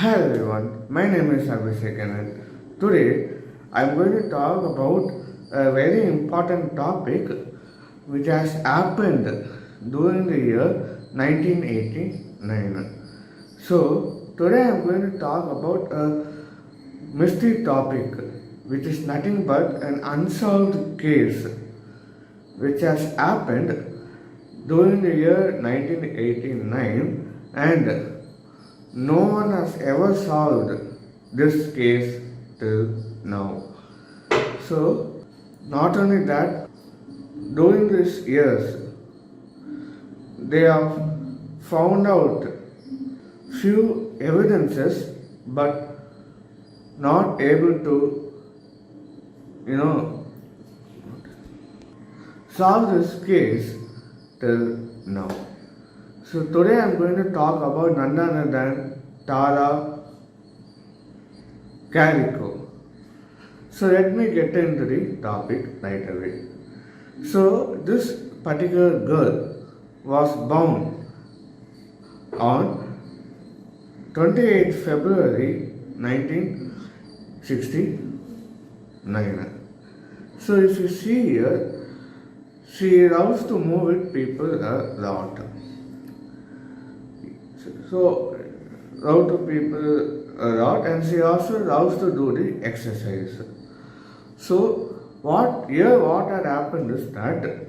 Hi everyone, my name is Abhishek and today I am going to talk about a very important topic which has happened during the year 1989. So today I am going to talk about a mystery topic which is nothing but an unsolved case which has happened during the year 1989 and no one has ever solved this case till now. So, not only that, during these years, they have found out few evidences but not able to, you know, solve this case till now. So today I'm going to talk about none other than Tara Carico. So let me get into the topic right away. So this particular girl was born on 28th February 1969. So if you see here, she loves to move with people a lot. So, love to people a lot, and she also loves to do the exercise. So, what had happened is that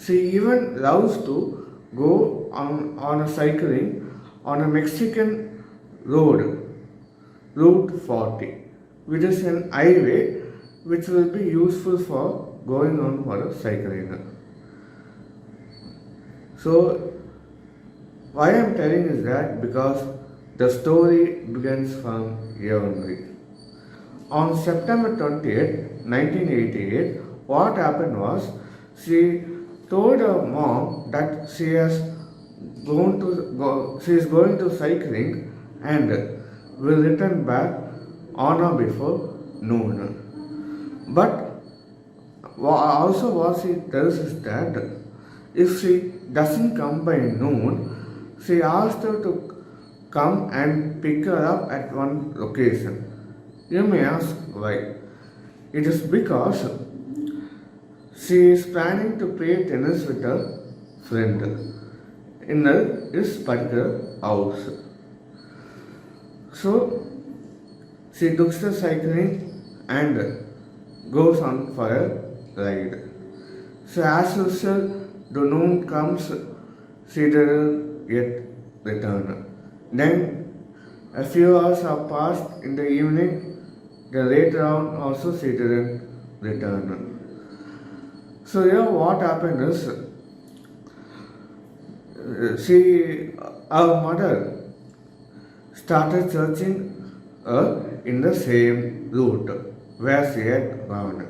she even loves to go on a cycling on a Mexican road, Route 40, which is an highway which will be useful for going on for a cycling. So, why I am telling is that because the story begins from here only. On September 20th, 1988, what happened was she told her mom that she is going to cycling and will return back on or before noon. But also what she tells is that if she doesn't come by noon, she asked her to come and pick her up at one location. You may ask why. It is because she is planning to play tennis with her friend in his particular house. So she looks the cycling and goes on for a ride. So as usual, the noon comes, she didn't yet return. Then a few hours have passed in the evening, then later on also she didn't return. So here what happened is, our mother started searching in the same route where she had gone.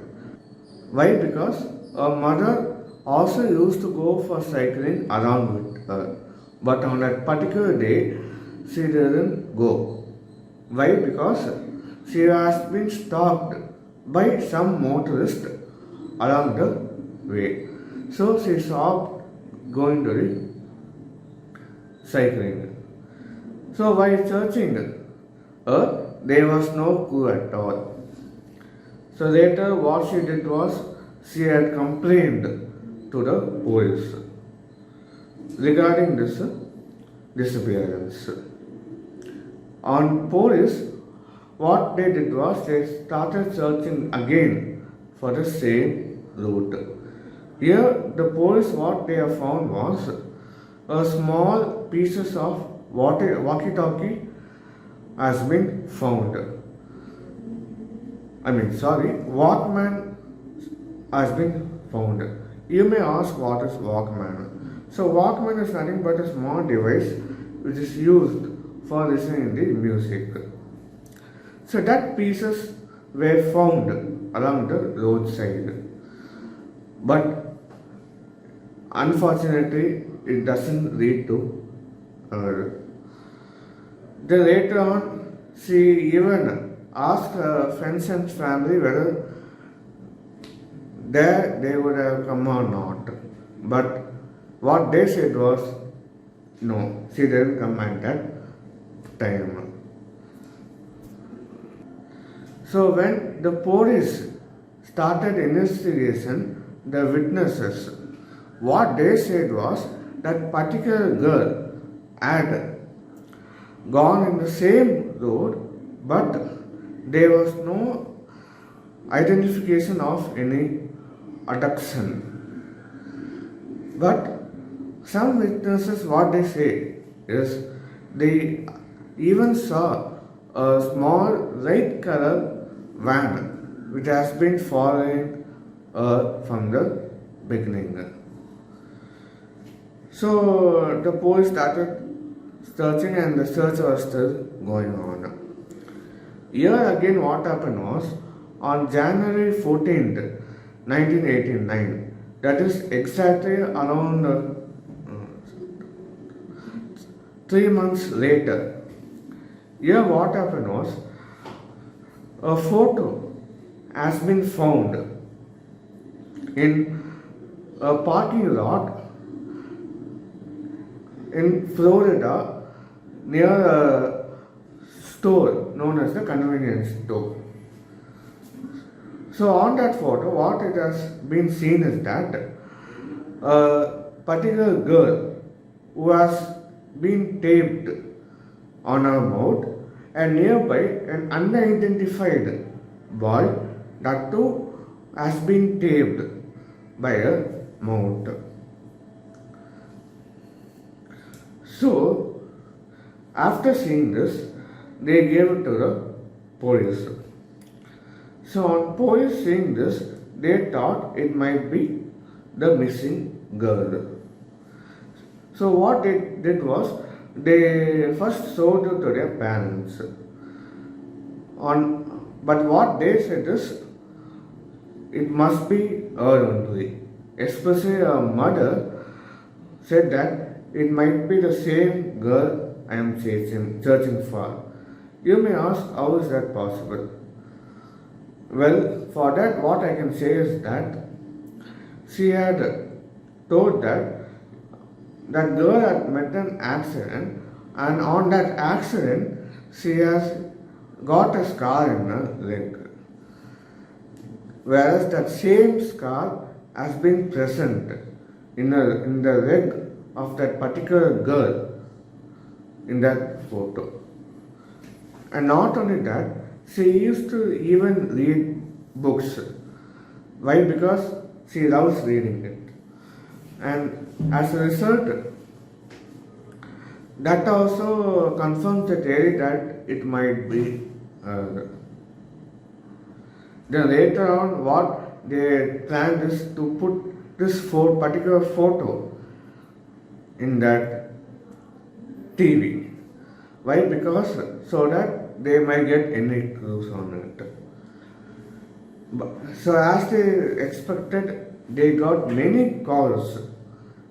Why? Because her mother also used to go for cycling along with her. But on that particular day, she didn't go. Why? Because she has been stopped by some motorist along the way. So she stopped going to the cycling. So while searching her, there was no clue at all. So later what she did was she had complained to the police regarding this disappearance. On police, what they did was they started searching again for the same route. Here, the police what they have found was a small pieces of walkie-talkie has been found. Walkman has been found. You may ask what is Walkman. So Walkman is nothing but a small device which is used for listening to music. So that pieces were found along the roadside. But unfortunately it doesn't lead to her. Then later on she even asked her friends and family whether they would have come or not. But what they said was, no, she didn't come at that time. So when the police started investigation, the witnesses, what they said was that particular girl had gone in the same road, but there was no identification of any abduction. But some witnesses, what they say is they even saw a small red color van which has been following from the beginning. So the police started searching and the search was still going on. Here again what happened was on January 14th, 1989, that is exactly around 3 months later. Here what happened was a photo has been found in a parking lot in Florida near a store known as the convenience store. So on that photo, what it has been seen is that a particular girl who has been taped on her mouth, and nearby an unidentified boy, that too has been taped by a mouth. So after seeing this, they gave it to the police. So on police seeing this, they thought it might be the missing girl. So what they did was, they first showed it to their parents. But what they said is, it must be her only. Especially her mother said that it might be the same girl I am searching for. You may ask, how is that possible? Well, for that, what I can say is that she had told that that girl had met an accident, and on that accident, she has got a scar in her leg. Whereas that same scar has been present in the leg of that particular girl in that photo. And not only that, she used to even read books. Why? Because she loves reading it. And as a result, that also confirms the theory that it might be Then later on, what they planned is to put this particular photo in that TV. Why? Because so that they might get any clues on it. So as they expected, they got many calls,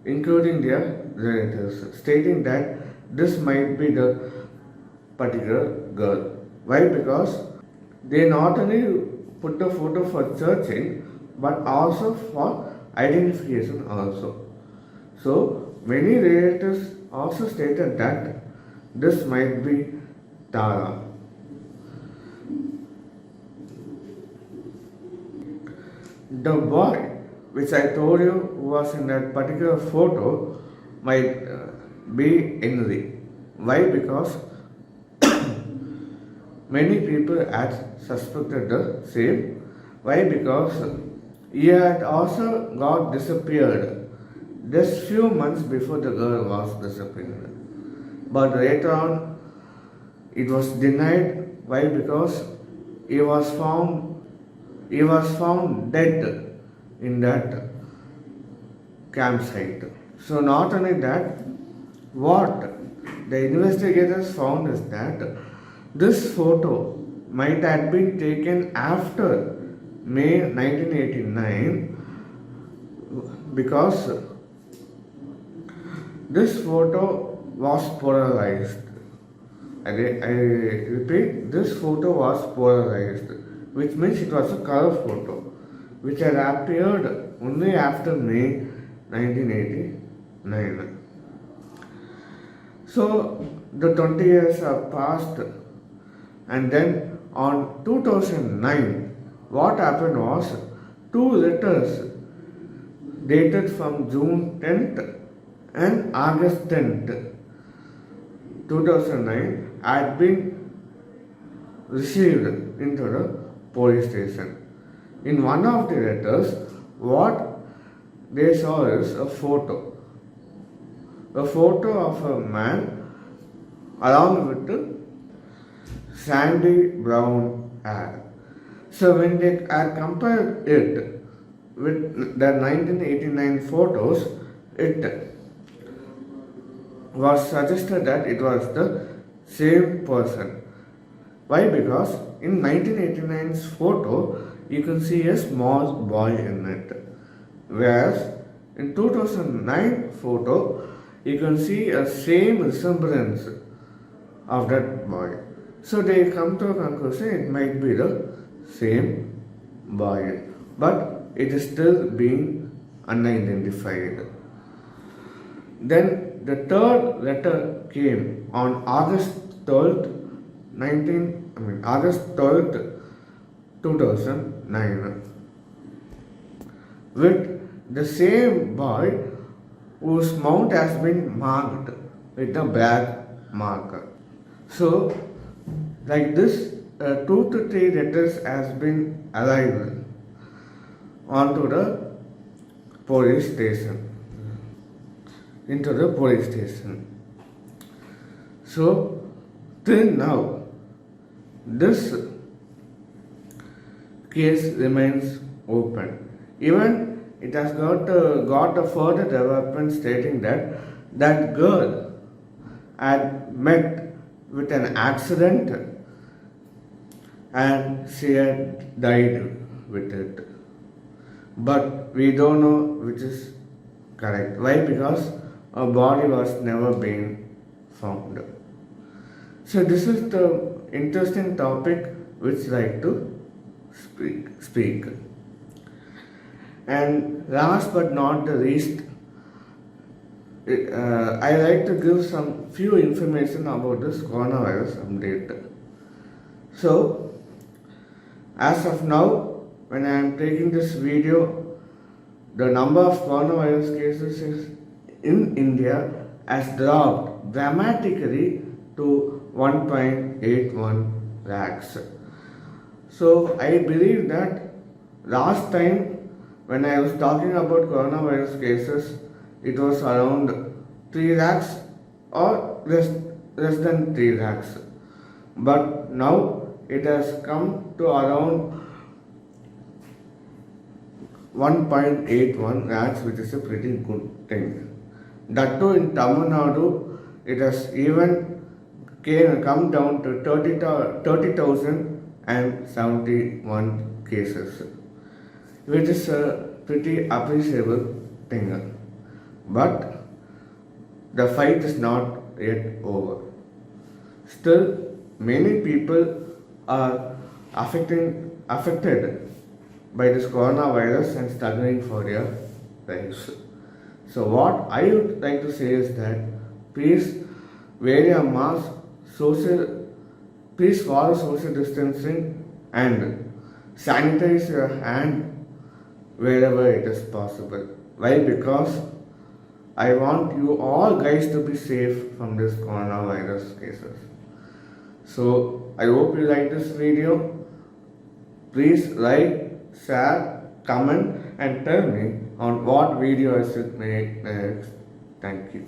including their relatives, stating that this might be the particular girl. Why? Because they not only put the photo for searching, but also for identification also. So many relatives also stated that this might be Tara. The boy, which I told you was in that particular photo, might be Henry. Why? Because many people had suspected the same. Why? Because he had also got disappeared just few months before the girl was disappeared. But later on, it was denied. Why? Because he was found dead in that campsite. So not only that, what the investigators found is that this photo might have been taken after May 1989, because this photo was polarized. I repeat, this photo was polarized, which means it was a color photo, which had appeared only after May 1989. So the 20 years have passed, and then on 2009, what happened was two letters dated from June 10th and August 10th, 2009 had been received into the police station. In one of the letters, what they saw is a photo of a man along with sandy brown hair. So when they had compared it with the 1989 photos, it was suggested that it was the same person. Why? Because in 1989's photo, you can see a small boy in it, whereas in 2009 photo, you can see a same resemblance of that boy. So they come to a conclusion it might be the same boy, but it is still being unidentified. Then the third letter came on August 12th, 2009, with the same boy whose mount has been marked with a black marker. So, like this, 2 to 3 letters has been arrived onto the police station, into the police station. So, till now, this case remains open. Even it has got a further development stating that that girl had met with an accident and she had died with it. But we don't know which is correct. Why? Because her body was never being found. So this is the interesting topic which I like to speak. And last but not the least, I like to give some few information about this coronavirus update. So, as of now, when I am taking this video, the number of coronavirus cases in India has dropped dramatically to 1.81 lakhs. So, I believe that last time when I was talking about coronavirus cases, it was around 3 lakhs or less than 3 lakhs. But now it has come to around 1.81 lakhs, which is a pretty good thing. That too in Tamil Nadu, it has even come down to 30,071 cases, which is a pretty appreciable thing. But the fight is not yet over. Still, many people are affected by this coronavirus and struggling for their lives. So what I would like to say is that please wear your mask, please follow social distancing and sanitize your hand wherever it is possible. Why? Because I want you all guys to be safe from this coronavirus cases. So I hope you like this video. Please like, share, comment and tell me on what video I should make next. Thank you.